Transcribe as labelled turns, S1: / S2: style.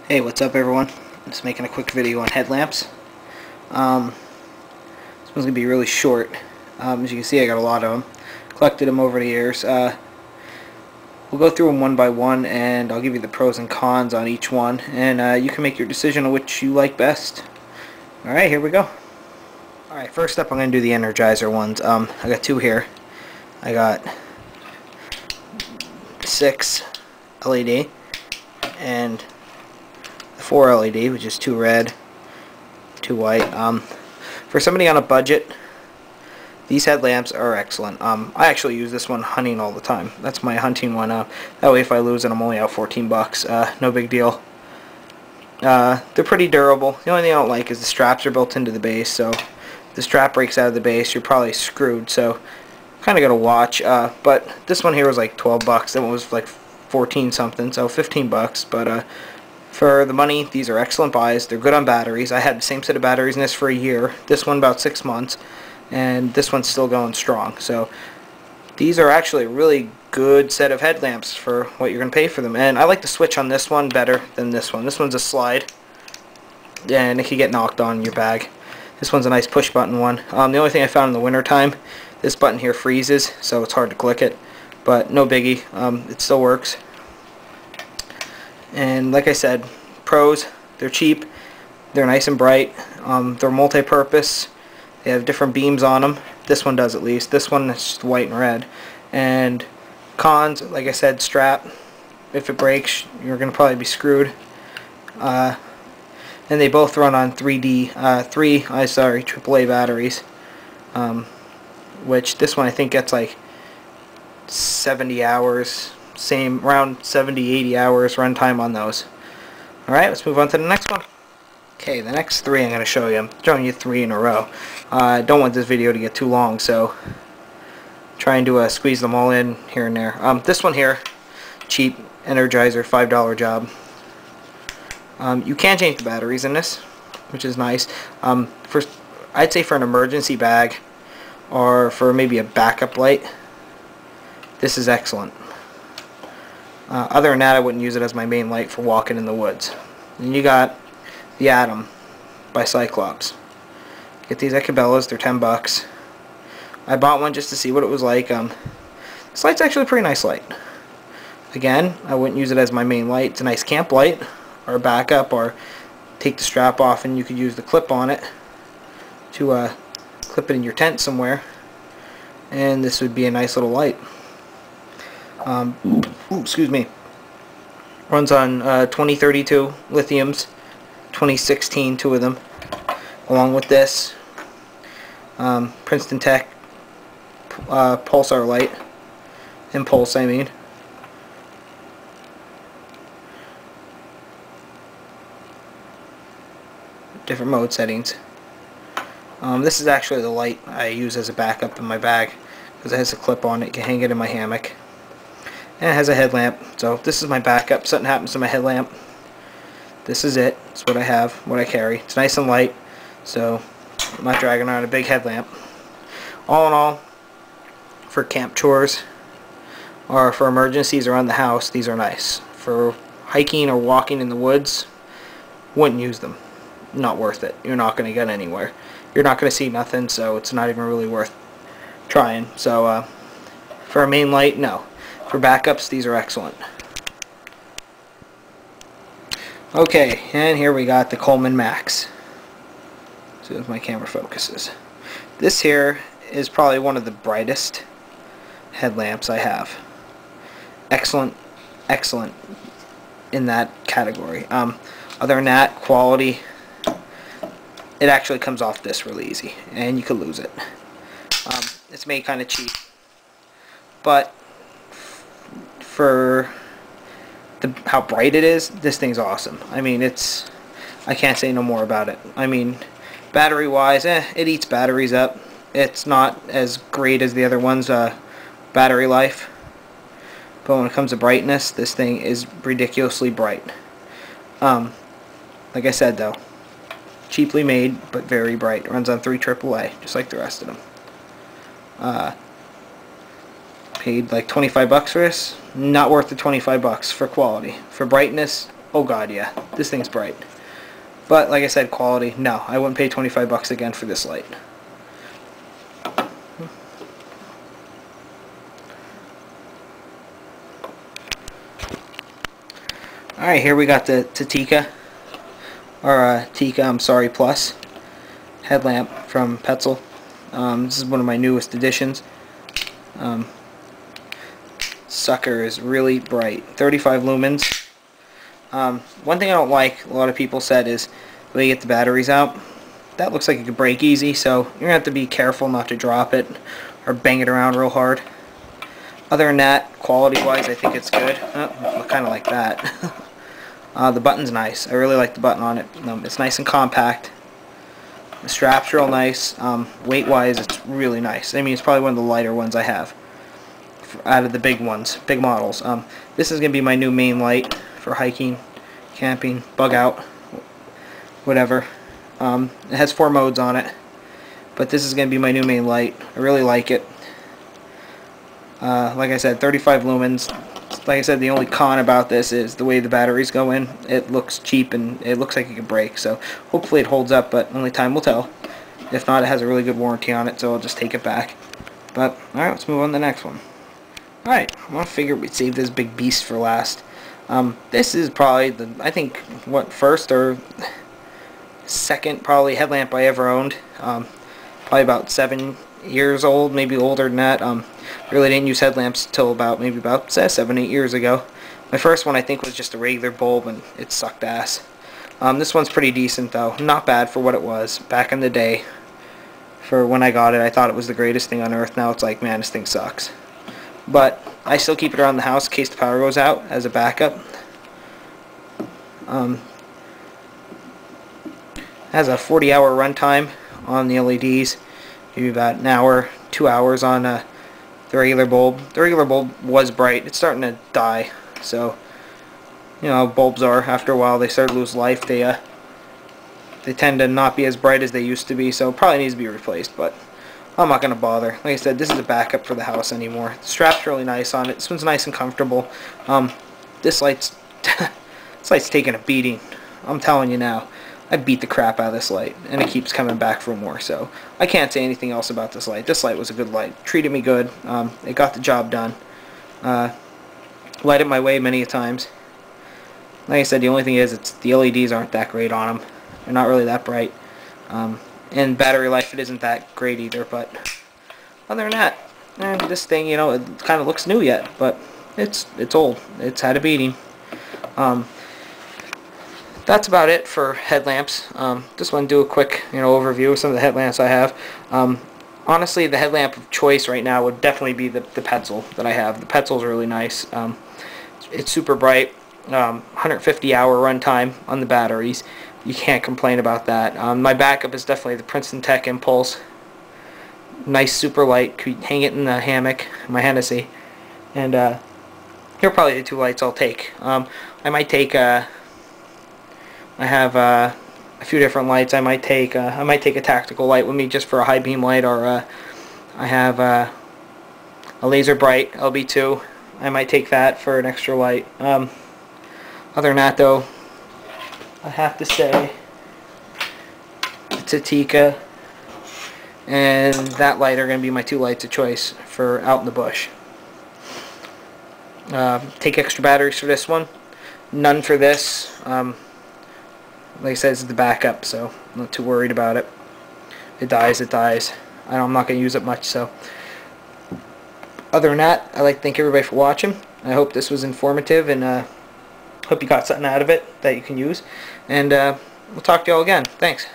S1: Hey, what's up everyone? I'm just making a quick video on headlamps. This one's going to be really short. As you can see, I got a lot of them. Collected them over the years. We'll go through them one by one, and I'll give you the pros and cons on each one, and you can make your decision on which you like best. Alright, here we go. Alright, first up I'm going to do the Energizer ones. I got two here. I got 6 LED and 4 LED, which is 2 red, 2 white. For somebody on a budget, these headlamps are excellent. I actually use this one hunting all the time. That's my hunting one. That way if I lose it, I'm only out 14 bucks. No big deal. They're pretty durable. The only thing I don't like is the straps are built into the base, so if the strap breaks out of the base, you're probably screwed. So kind of got to watch. But this one here was like 12 bucks. That one was like 14 something, so 15 bucks. But for the money, these are excellent buys. They're good on batteries. I had the same set of batteries in this for a year. This one about 6 months, and this one's still going strong. So these are actually a really good set of headlamps for what you're going to pay for them. And I like the switch on this one better than this one. This one's a slide, and it can get knocked on your bag. This one's a nice push button one. The only thing I found in the winter time, this button here freezes, so it's hard to click it. But no biggie. It still works. And like I said, pros, they're cheap, they're nice and bright, they're multi-purpose, they have different beams on them. This one does at least. This one is just white and red. And cons, like I said, strap. If it breaks, you're going to probably be screwed. And they both run on AAA batteries, which this one I think gets like 70 hours. Same, around 70-80 hours runtime on those. Alright, let's move on to the next one. Okay, the next 3 I'm going to show you. I'm showing you 3 in a row. I don't want this video to get too long, so trying to squeeze them all in here and there. This one here, cheap Energizer, $5 job. You can change the batteries in this, which is nice. I'd say for an emergency bag, or for maybe a backup light, this is excellent. Other than that, I wouldn't use it as my main light for walking in the woods. And you got the Atom by Cyclops. Get these at Cabela's, they're 10 bucks. I bought one just to see what it was like. This light's actually a pretty nice light. Again, I wouldn't use it as my main light. It's a nice camp light, or a backup, or take the strap off and you could use the clip on it to clip it in your tent somewhere. And this would be a nice little light. Excuse me. Runs on 2032 lithiums, 2016, 2 of them, along with this Princeton Tech pulsar light, impulse I mean. Different mode settings. This is actually the light I use as a backup in my bag, because it has a clip on it. You can hang it in my hammock. And it has a headlamp, so this is my backup. Something happens to my headlamp, this is it. It's what I have, what I carry. It's nice and light, so I'm not dragging around a big headlamp. All in all, for camp chores or for emergencies around the house, these are nice. For hiking or walking in the woods, wouldn't use them. Not worth it. You're not going to get anywhere. You're not going to see nothing, so it's not even really worth trying. So for a main light, no. For backups, these are excellent. Okay, and here we got the Coleman Max. See if my camera focuses. This here is probably one of the brightest headlamps I have. Excellent, excellent in that category. Other than that, quality, it actually comes off this really easy, and you could lose it. It's made kind of cheap, but for how bright it is, this thing's awesome. I mean, I can't say no more about it. I mean, battery wise, it eats batteries up. It's not as great as the other ones, battery life, but when it comes to brightness, this thing is ridiculously bright. Like I said though, cheaply made but very bright. Runs on 3 AAA, just like the rest of them. Paid like 25 bucks for this. Not worth the 25 bucks for quality. For brightness, oh god, yeah. this thing's bright. But like I said, quality, no. I wouldn't pay 25 bucks again for this light. Alright, here we got the Tika, or Tika, I'm sorry, Plus headlamp from Petzl. This is one of my newest additions. Sucker is really bright. 35 lumens. One thing I don't like, a lot of people said, is the way you get the batteries out. That looks like it could break easy, so you're going to have to be careful not to drop it or bang it around real hard. Other than that, quality-wise, I think it's good. Oh, kind of like that. The button's nice. I really like the button on it. It's nice and compact. The strap's real nice. Weight-wise, it's really nice. I mean, it's probably one of the lighter ones I have out of the big ones, big models. This is going to be my new main light for hiking, camping, bug out, whatever. It has 4 modes on it, but this is going to be my new main light. I really like it. Like I said, 35 lumens. Like I said, the only con about this is the way the batteries go in. It looks cheap and it looks like it could break, so hopefully it holds up, but only time will tell. If not, it has a really good warranty on it, so I'll just take it back. But alright, let's move on to the next one. Alright, I figured we'd save this big beast for last. This is probably I think, first or second probably headlamp I ever owned. Probably about 7 years old, maybe older than that. Really didn't use headlamps till maybe about 7-8 years ago. My first one I think was just a regular bulb, and it sucked ass. This one's pretty decent though, not bad for what it was back in the day. For when I got it, I thought it was the greatest thing on earth. Now it's like, man, this thing sucks. But I still keep it around the house in case the power goes out as a backup. Has a 40-hour runtime on the LEDs. Maybe about an hour, 2 hours on the regular bulb. The regular bulb was bright. It's starting to die. So, you know how bulbs are. After a while, they start to lose life. They tend to not be as bright as they used to be. So, it probably needs to be replaced. But I'm not going to bother. Like I said, this is a backup for the house anymore. The strap's really nice on it. This one's nice and comfortable. This light's this light's taking a beating. I'm telling you now. I beat the crap out of this light, and it keeps coming back for more, so I can't say anything else about this light. This light was a good light. Treated me good. It got the job done. Lighted my way many times. Like I said, the only thing is the LEDs aren't that great on them. They're not really that bright. And battery life, it isn't that great either, but other than that, this thing, you know, it kind of looks new yet, but it's old. It's had a beating. That's about it for headlamps. Just want to do a quick, overview of some of the headlamps I have. Honestly, the headlamp of choice right now would definitely be the Petzl that I have. The Petzl's really nice. It's super bright. 150-hour runtime on the batteries. You can't complain about that. My backup is definitely the Princeton Tech Impulse. Nice super light. Could hang it in the hammock, my Hennessy. And here are probably the 2 lights I'll take. I might take I have a few different lights. I might take a tactical light with me just for a high beam light, or I have a laser bright LB2. I might take that for an extra light. Other than that, though, I have to say it's a Tika and that light are going to be my 2 lights of choice for out in the bush. Take extra batteries for this one. None for this. Like I said, it's the backup, so I'm not too worried about it. It dies, it dies. I'm not going to use it much, so. Other than that, I'd like to thank everybody for watching. I hope this was informative, and hope you got something out of it that you can use. And we'll talk to you all again. Thanks.